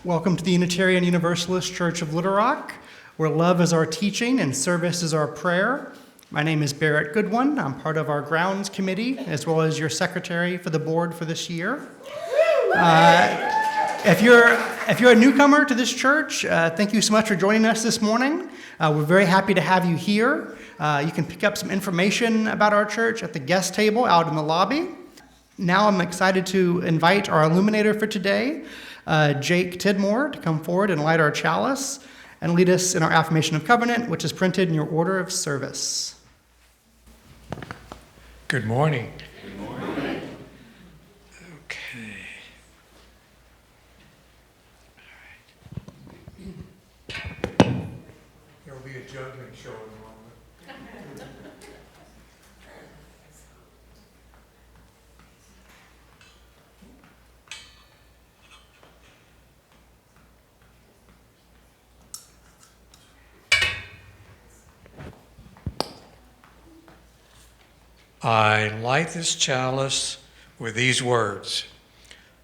Welcome to the Unitarian Universalist Church of Little Rock, where love is our teaching and service is our prayer. My name is Barrett Goodwin. I'm part of our grounds committee, as well as your secretary for the board for this year. If you're a newcomer to this church, thank you so much for joining us this morning. We're very happy to have you here. You can pick up some information about our church at the guest table out in the lobby. Now I'm excited to invite our illuminator for today, Jake Tidmore, to come forward and light our chalice and lead us in our affirmation of covenant, which is printed in your order of service. Good morning. Good morning. Okay. All right. There will be a juggling show in a moment. I light this chalice with these words.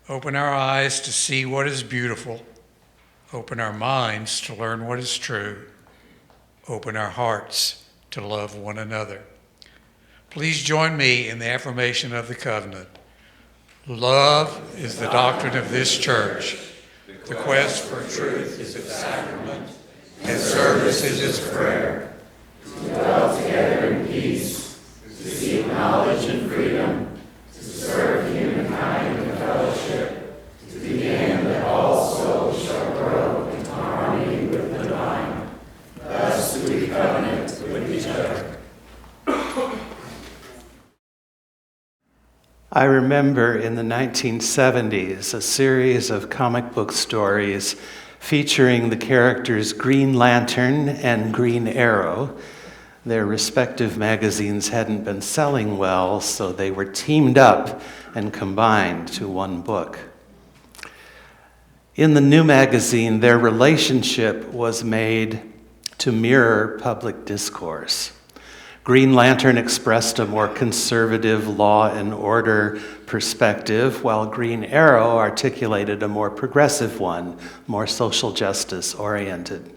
Open our eyes to see what is beautiful. Open our minds to learn what is true. Open our hearts to love one another. Please join me in the affirmation of the covenant. Love is the doctrine of this church. The quest for truth is its sacrament, and service is its prayer. To dwell together in peace, to seek knowledge and freedom, to serve humankind in fellowship, to the end that all souls shall grow in harmony with the divine. Thus do we covenant with each other. I remember in the 1970s a series of comic book stories featuring the characters Green Lantern and Green Arrow. Their respective magazines hadn't been selling well, so they were teamed up and combined to one book. In the new magazine, their relationship was made to mirror public discourse. Green Lantern expressed a more conservative law and order perspective, while Green Arrow articulated a more progressive one, more social justice oriented.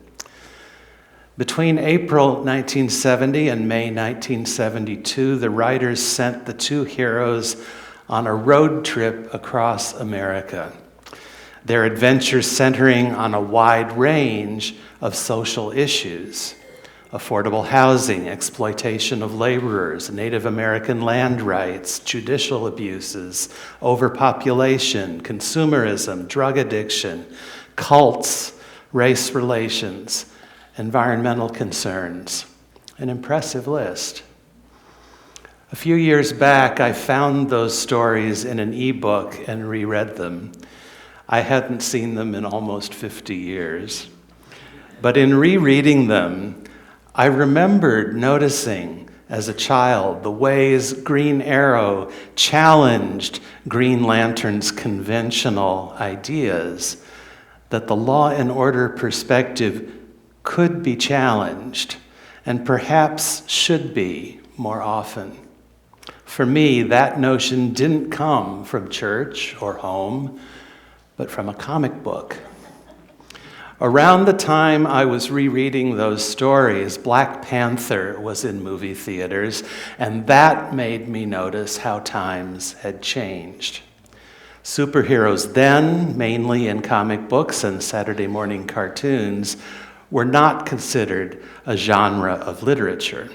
Between April 1970 and May 1972, the writers sent the two heroes on a road trip across America, their adventures centering on a wide range of social issues: affordable housing, exploitation of laborers, Native American land rights, judicial abuses, overpopulation, consumerism, drug addiction, cults, race relations, environmental concerns. An impressive list. A few years back, I found those stories in an ebook and reread them. I hadn't seen them in almost 50 years. But in rereading them, I remembered noticing as a child the ways Green Arrow challenged Green Lantern's conventional ideas, that the law and order perspective could be challenged, and perhaps should be more often. For me, that notion didn't come from church or home, but from a comic book. Around the time I was rereading those stories, Black Panther was in movie theaters, and that made me notice how times had changed. Superheroes then, mainly in comic books and Saturday morning cartoons, were not considered a genre of literature.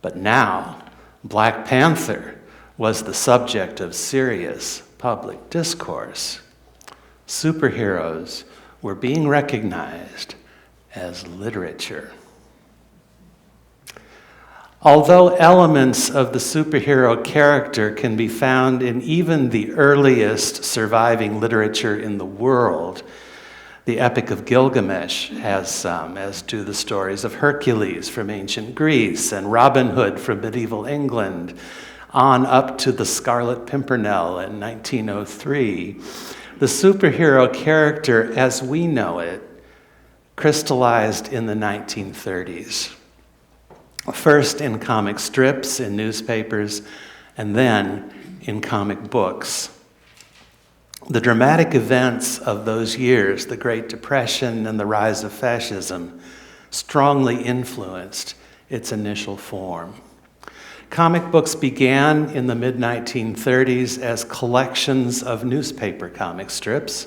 But now, Black Panther was the subject of serious public discourse. Superheroes were being recognized as literature. Although elements of the superhero character can be found in even the earliest surviving literature in the world, the Epic of Gilgamesh has some, as do the stories of Hercules from ancient Greece and Robin Hood from medieval England, on up to the Scarlet Pimpernel in 1903. The superhero character, as we know it, crystallized in the 1930s. First in comic strips, in newspapers, and then in comic books. The dramatic events of those years, the Great Depression and the rise of fascism, strongly influenced its initial form. Comic books began in the mid-1930s as collections of newspaper comic strips.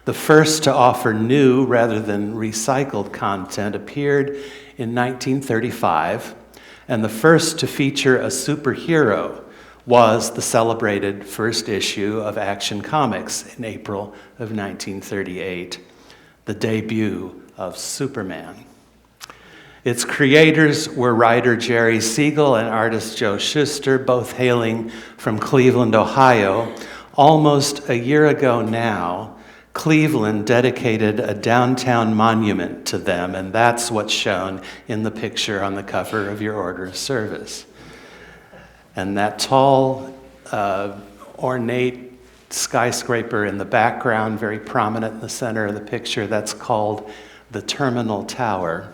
The first to offer new rather than recycled content appeared in 1935, and the first to feature a superhero was the celebrated first issue of Action Comics in April of 1938, the debut of Superman. Its creators were writer Jerry Siegel and artist Joe Shuster, both hailing from Cleveland, Ohio. Almost a year ago now, Cleveland dedicated a downtown monument to them, and that's what's shown in the picture on the cover of your order of service. And that tall, ornate skyscraper in the background, very prominent in the center of the picture, that's called the Terminal Tower.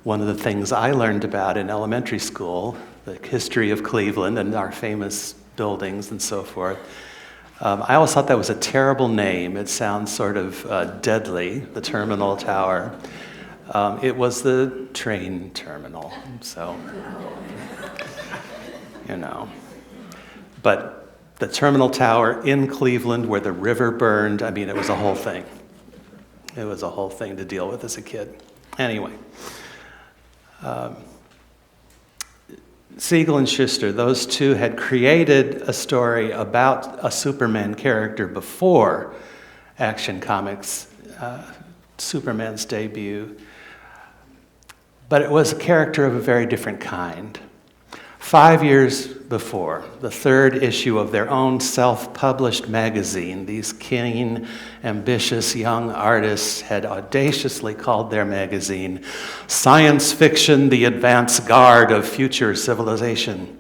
One of the things I learned about in elementary school, the history of Cleveland and our famous buildings and so forth, I always thought that was a terrible name. It sounds sort of deadly, the Terminal Tower. It was the train terminal, so, you know. But the Terminal Tower in Cleveland where the river burned, I mean, it was a whole thing. It was a whole thing to deal with as a kid. Anyway. Siegel and Shuster, those two had created a story about a Superman character before Action Comics, Superman's debut. But it was a character of a very different kind. 5 years before, the third issue of their own self-published magazine, these keen, ambitious young artists had audaciously called their magazine Science Fiction, the Advance Guard of Future Civilization.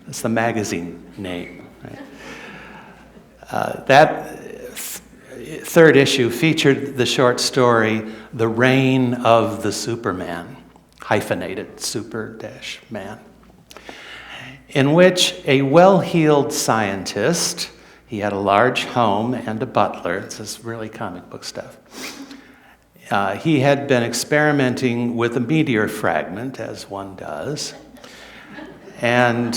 That's the magazine name. Right? That third issue featured the short story The Reign of the Superman, hyphenated super-man, in which a well-heeled scientist, he had a large home and a butler, this is really comic book stuff, he had been experimenting with a meteor fragment, as one does, and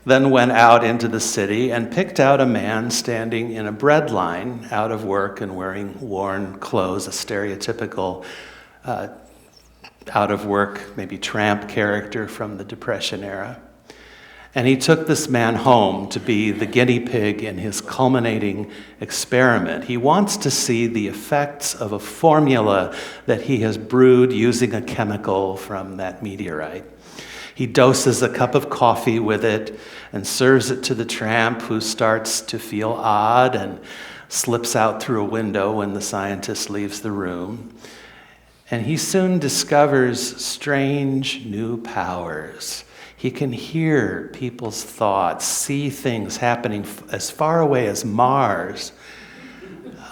then went out into the city and picked out a man standing in a bread line, out of work and wearing worn clothes, a stereotypical out of work, maybe tramp character from the Depression era. And he took this man home to be the guinea pig in his culminating experiment. He wants to see the effects of a formula that he has brewed using a chemical from that meteorite. He doses a cup of coffee with it and serves it to the tramp, who starts to feel odd and slips out through a window when the scientist leaves the room. And he soon discovers strange new powers. He can hear people's thoughts, see things happening as far away as Mars,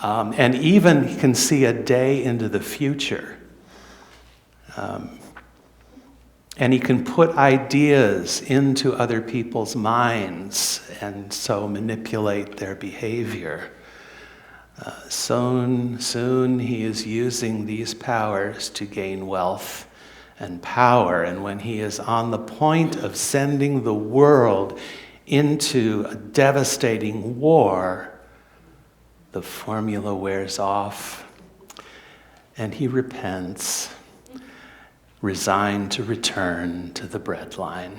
and even he can see a day into the future. And he can put ideas into other people's minds and so manipulate their behavior. Soon he is using these powers to gain wealth and power, and when he is on the point of sending the world into a devastating war, the formula wears off, and he repents, resigned to return to the breadline.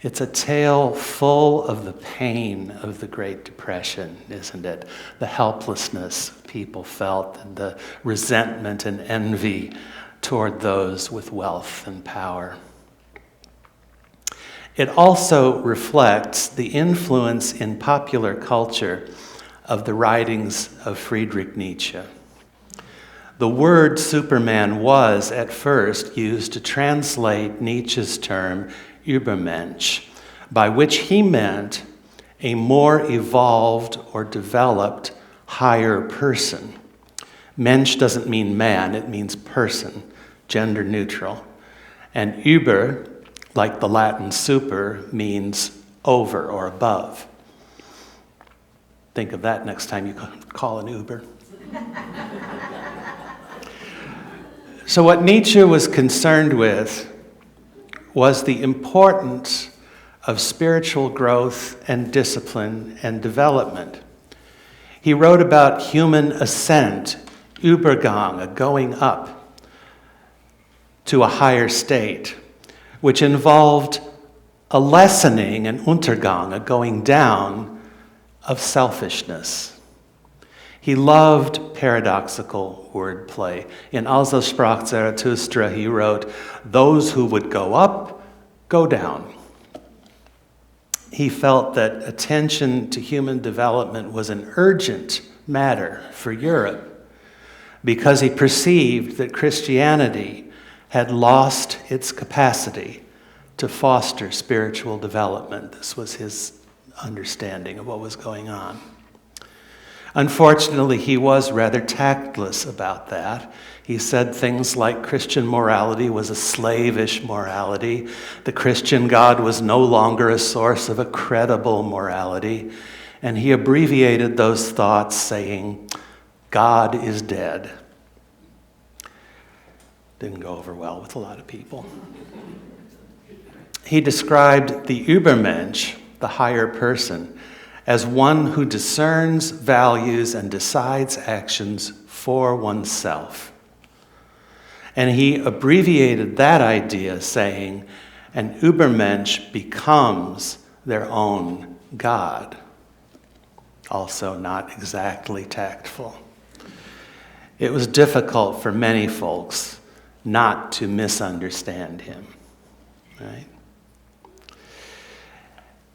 It's a tale full of the pain of the Great Depression, isn't it? The helplessness people felt, and the resentment and envy toward those with wealth and power. It also reflects the influence in popular culture of the writings of Friedrich Nietzsche. The word Superman was at first used to translate Nietzsche's term Übermensch, by which he meant a more evolved or developed higher person. Mensch doesn't mean man, it means person, gender neutral. And Über, like the Latin super, means over or above. Think of that next time you call an Uber. So what Nietzsche was concerned with was the importance of spiritual growth and discipline and development. He wrote about human ascent, Übergang, a going up to a higher state, which involved a lessening, an Untergang, a going down of selfishness. He loved paradoxical wordplay. In Also sprach Zarathustra, he wrote, "Those who would go up, go down." He felt that attention to human development was an urgent matter for Europe because he perceived that Christianity had lost its capacity to foster spiritual development. This was his understanding of what was going on. Unfortunately, he was rather tactless about that. He said things like Christian morality was a slavish morality. The Christian God was no longer a source of a credible morality. And he abbreviated those thoughts saying, God is dead. Didn't go over well with a lot of people. He described the Übermensch, the higher person, as one who discerns, values, and decides actions for oneself. And he abbreviated that idea saying, an Übermensch becomes their own God. Also not exactly tactful. It was difficult for many folks not to misunderstand him, right?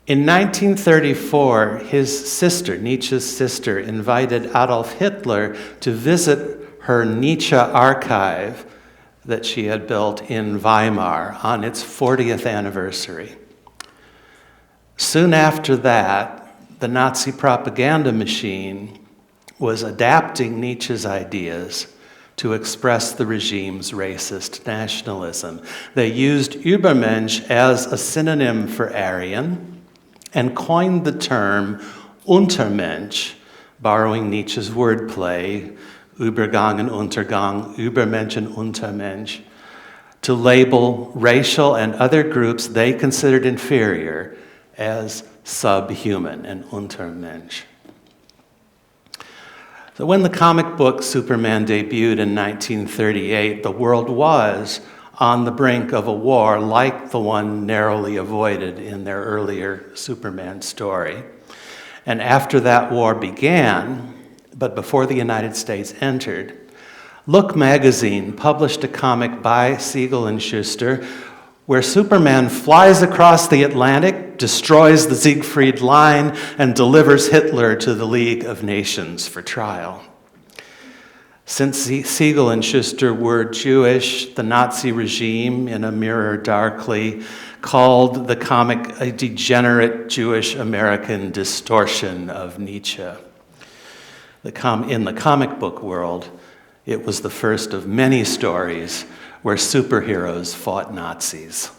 In 1934, his sister, Nietzsche's sister, invited Adolf Hitler to visit her Nietzsche archive that she had built in Weimar on its 40th anniversary. Soon after that, the Nazi propaganda machine was adapting Nietzsche's ideas to express the regime's racist nationalism. They used Übermensch as a synonym for Aryan, and coined the term Untermensch, borrowing Nietzsche's wordplay, Übergang and Untergang, Übermensch and Untermensch, to label racial and other groups they considered inferior as subhuman and Untermensch. So when the comic book Superman debuted in 1938, the world was on the brink of a war like the one narrowly avoided in their earlier Superman story. And after that war began, but before the United States entered, Look magazine published a comic by Siegel and Schuster where Superman flies across the Atlantic, destroys the Siegfried Line, and delivers Hitler to the League of Nations for trial. Since Siegel and Schuster were Jewish, the Nazi regime, in A Mirror Darkly, called the comic a degenerate Jewish American distortion of Nietzsche. In the comic book world, it was the first of many stories where superheroes fought Nazis.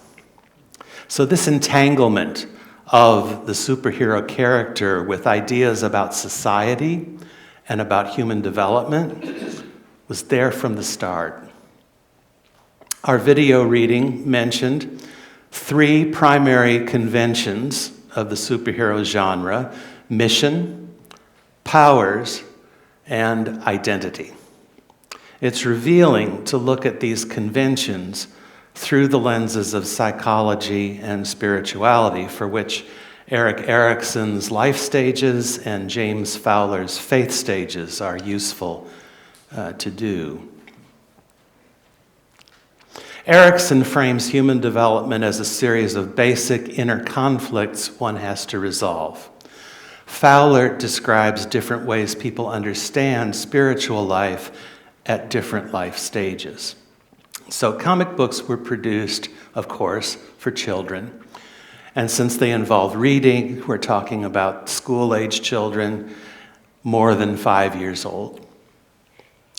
So this entanglement of the superhero character with ideas about society and about human development was there from the start. Our video reading mentioned 3 primary conventions of the superhero genre: mission, powers, and identity. It's revealing to look at these conventions through the lenses of psychology and spirituality, for which Erik Erikson's life stages and James Fowler's faith stages are useful to do. Erikson frames human development as a series of basic inner conflicts one has to resolve. Fowler describes different ways people understand spiritual life at different life stages. So comic books were produced, of course, for children. And since they involve reading, we're talking about school-age children more than 5 years old.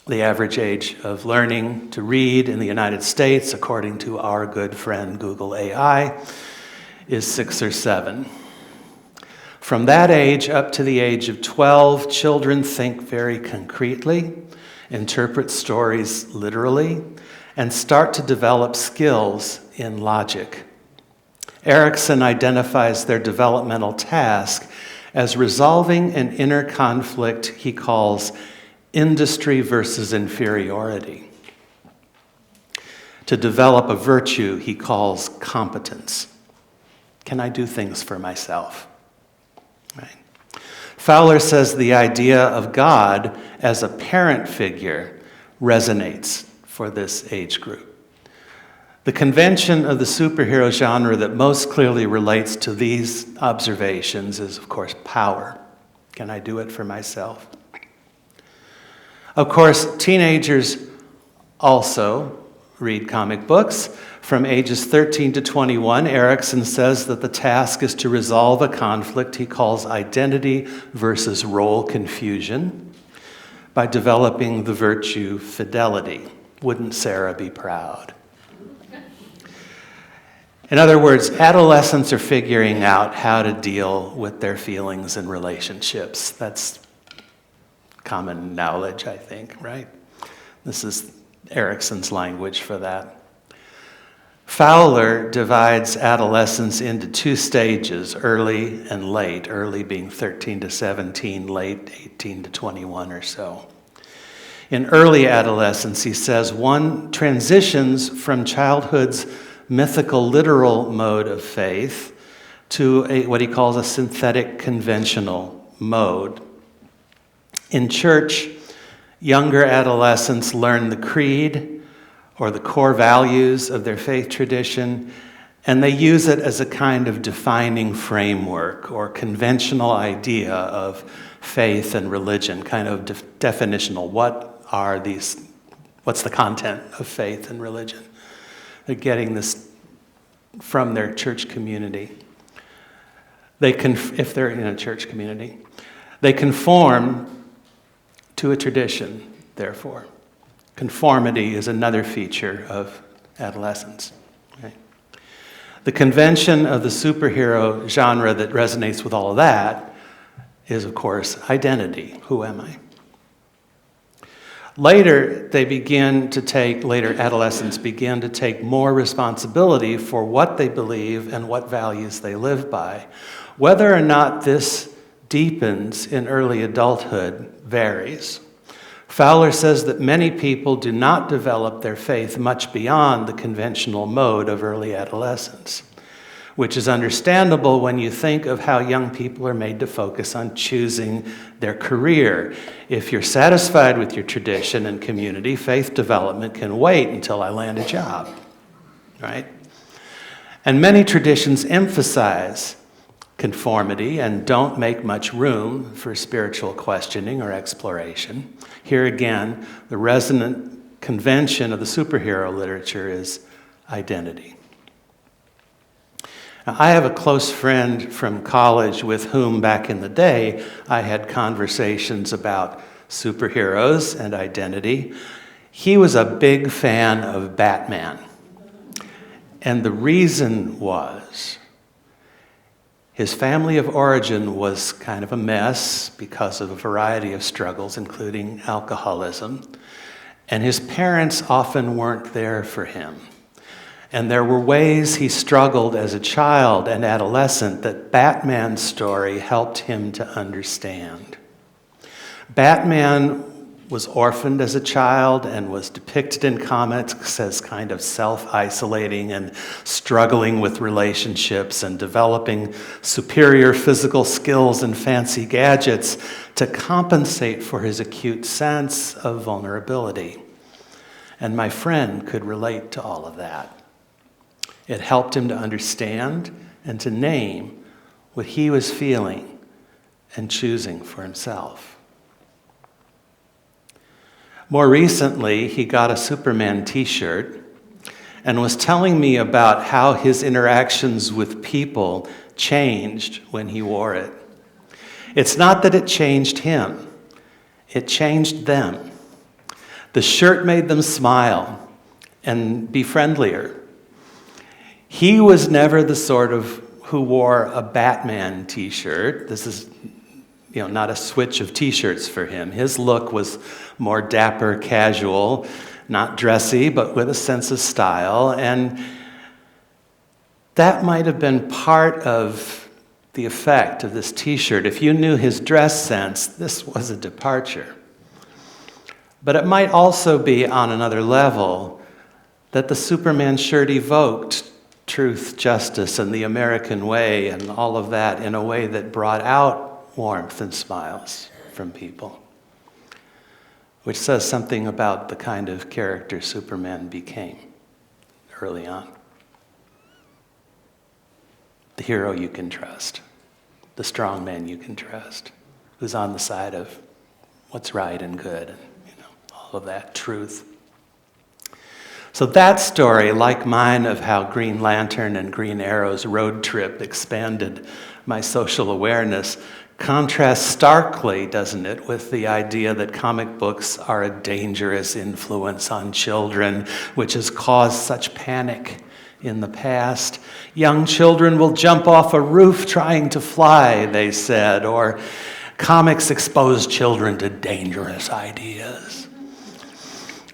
The average age of learning to read in the United States, according to our good friend Google AI, is 6 or 7. From that age up to the age of 12, children think very concretely, interpret stories literally, and start to develop skills in logic. Erikson identifies their developmental task as resolving an inner conflict he calls industry versus inferiority. To develop a virtue he calls competence. Can I do things for myself? Right. Fowler says the idea of God as a parent figure resonates for this age group. The convention of the superhero genre that most clearly relates to these observations is, of course, power. Can I do it for myself? Of course, teenagers also read comic books. From ages 13 to 21, Erikson says that the task is to resolve a conflict he calls identity versus role confusion by developing the virtue fidelity. Wouldn't Sarah be proud? In other words, adolescents are figuring out how to deal with their feelings and relationships. That's common knowledge, I think, right? This is Erikson's language for that. Fowler divides adolescence into two stages, early and late, early being 13 to 17, late 18 to 21 or so. In early adolescence, he says, one transitions from childhood's mythical literal mode of faith to what he calls a synthetic conventional mode. In church, younger adolescents learn the creed or the core values of their faith tradition, and they use it as a kind of defining framework or conventional idea of faith and religion, kind of definitional. What's the content of faith and religion? They're getting this from their church community. If they're in a church community, they conform to a tradition, therefore. Conformity is another feature of adolescence. Okay? The convention of the superhero genre that resonates with all of that is, of course, identity. Who am I? Later adolescents begin to take more responsibility for what they believe and what values they live by. Whether or not this deepens in early adulthood varies. Fowler says that many people do not develop their faith much beyond the conventional mode of early adolescence, which is understandable when you think of how young people are made to focus on choosing their career. If you're satisfied with your tradition and community, faith development can wait until I land a job, right? And many traditions emphasize conformity and don't make much room for spiritual questioning or exploration. Here again, the resonant convention of the superhero literature is identity. Now, I have a close friend from college with whom back in the day I had conversations about superheroes and identity. He was a big fan of Batman. And the reason was his family of origin was kind of a mess because of a variety of struggles, including alcoholism. And his parents often weren't there for him. And there were ways he struggled as a child and adolescent that Batman's story helped him to understand. Batman was orphaned as a child and was depicted in comics as kind of self-isolating and struggling with relationships and developing superior physical skills and fancy gadgets to compensate for his acute sense of vulnerability. And my friend could relate to all of that. It helped him to understand and to name what he was feeling and choosing for himself. More recently, he got a Superman t-shirt and was telling me about how his interactions with people changed when he wore it. It's not that it changed him, it changed them. The shirt made them smile and be friendlier. He was never the sort of who wore a Batman t-shirt. This is, not a switch of t-shirts for him. His look was more dapper, casual, not dressy, but with a sense of style. And that might have been part of the effect of this t-shirt. If you knew his dress sense, this was a departure. But it might also be, on another level, that the Superman shirt evoked truth, justice, and the American way, and all of that in a way that brought out warmth and smiles from people, which says something about the kind of character Superman became early on. The hero you can trust, the strong man you can trust, who's on the side of what's right and good, and all of that truth. So that story, like mine of how Green Lantern and Green Arrow's road trip expanded my social awareness, contrasts starkly, doesn't it, with the idea that comic books are a dangerous influence on children, which has caused such panic in the past. Young children will jump off a roof trying to fly, they said, or comics expose children to dangerous ideas.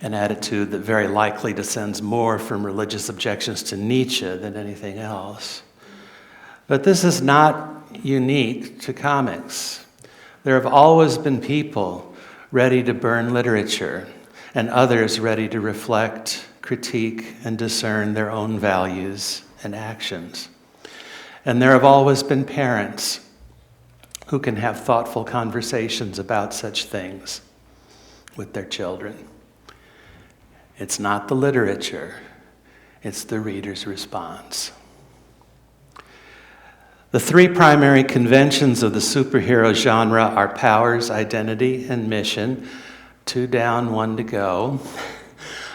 An attitude that very likely descends more from religious objections to Nietzsche than anything else. But this is not unique to comics. There have always been people ready to burn literature and others ready to reflect, critique, and discern their own values and actions. And there have always been parents who can have thoughtful conversations about such things with their children. It's not the literature, it's the reader's response. The three primary conventions of the superhero genre are powers, identity, and mission. 2 down, 1 to go.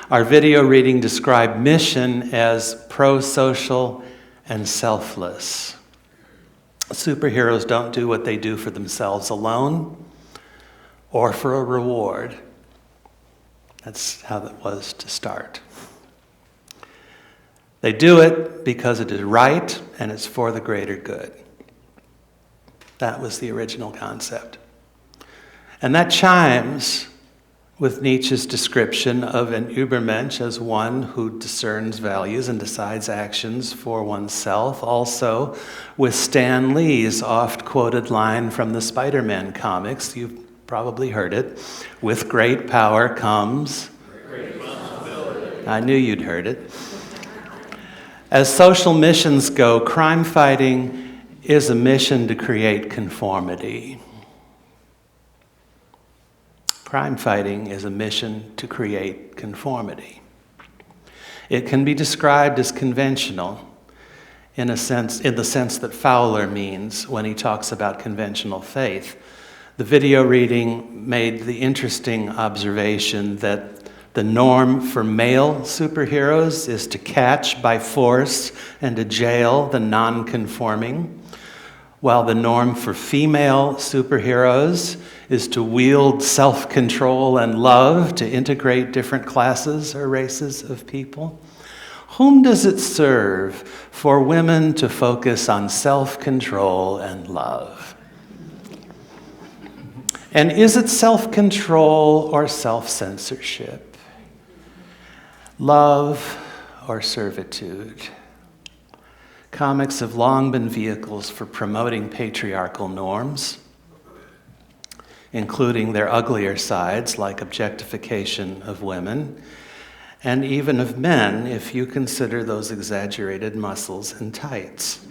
Our video reading described mission as pro-social and selfless. Superheroes don't do what they do for themselves alone or for a reward. That's how it was to start. They do it because it is right and it's for the greater good. That was the original concept. And that chimes with Nietzsche's description of an Übermensch as one who discerns values and decides actions for oneself. Also with Stan Lee's oft-quoted line from the Spider-Man comics, you've probably heard it, with great power comes... great responsibility. I knew you'd heard it. As social missions go, crime fighting is a mission to create conformity. Crime fighting is a mission to create conformity. It can be described as conventional in the sense that Fowler means when he talks about conventional faith. The video reading made the interesting observation that the norm for male superheroes is to catch by force and to jail the non-conforming, while the norm for female superheroes is to wield self-control and love to integrate different classes or races of people. Whom does it serve for women to focus on self-control and love? And is it self-control or self-censorship? Love or servitude? Comics have long been vehicles for promoting patriarchal norms, including their uglier sides like objectification of women, and even of men if you consider those exaggerated muscles and tights.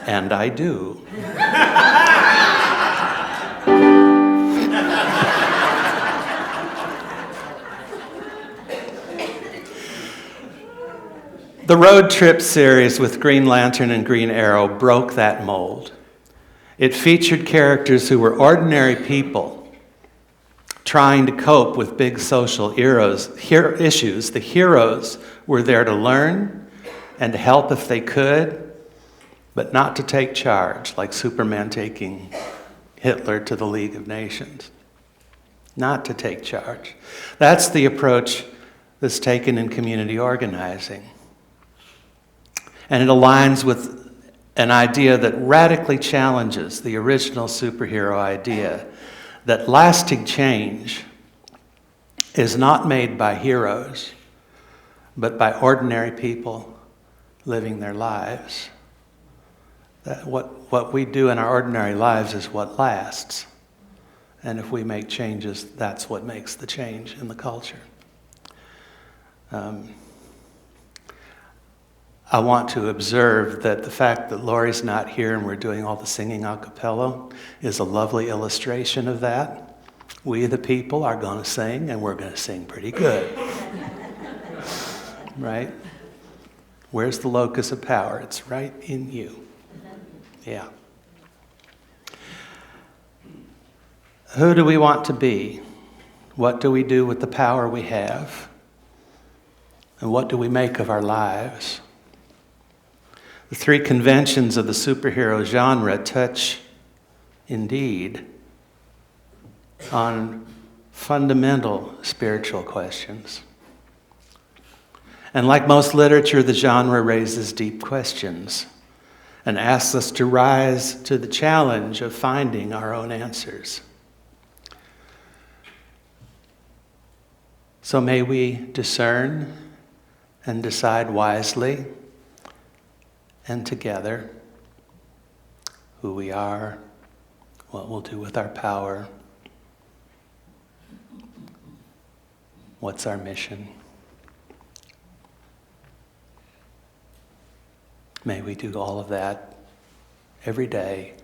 And I do. The Road Trip series with Green Lantern and Green Arrow broke that mold. It featured characters who were ordinary people trying to cope with big social issues. The heroes were there to learn and to help if they could, but not to take charge, like Superman taking Hitler to the League of Nations. Not to take charge. That's the approach that's taken in community organizing. And it aligns with an idea that radically challenges the original superhero idea that lasting change is not made by heroes, but by ordinary people living their lives. That what we do in our ordinary lives is what lasts. And if we make changes, that's what makes the change in the culture. I want to observe that the fact that Lori's not here and we're doing all the singing a cappella is a lovely illustration of that. We, the people, are going to sing, and we're going to sing pretty good. Right? Where's the locus of power? It's right in you. Yeah. Who do we want to be? What do we do with the power we have? And what do we make of our lives? The three conventions of the superhero genre touch, indeed, on fundamental spiritual questions. And like most literature, the genre raises deep questions and asks us to rise to the challenge of finding our own answers. So may we discern and decide wisely and together who we are, what we'll do with our power, what's our mission. May we do all of that every day,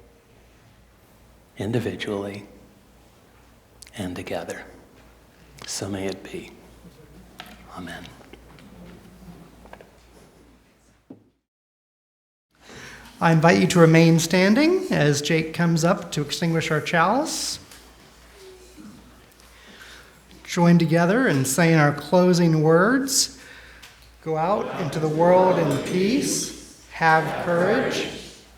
individually and together. So may it be. Amen. I invite you to remain standing as Jake comes up to extinguish our chalice. Join together in saying our closing words. Go out into the world in peace. Have courage.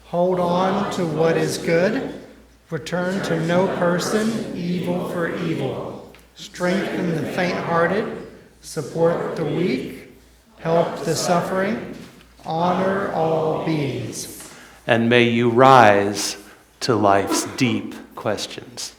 Hold on to what is good. Return to no person evil for evil. Strengthen the faint-hearted. Support the weak. Help the suffering. Honor all beings. And may you rise to life's deep questions.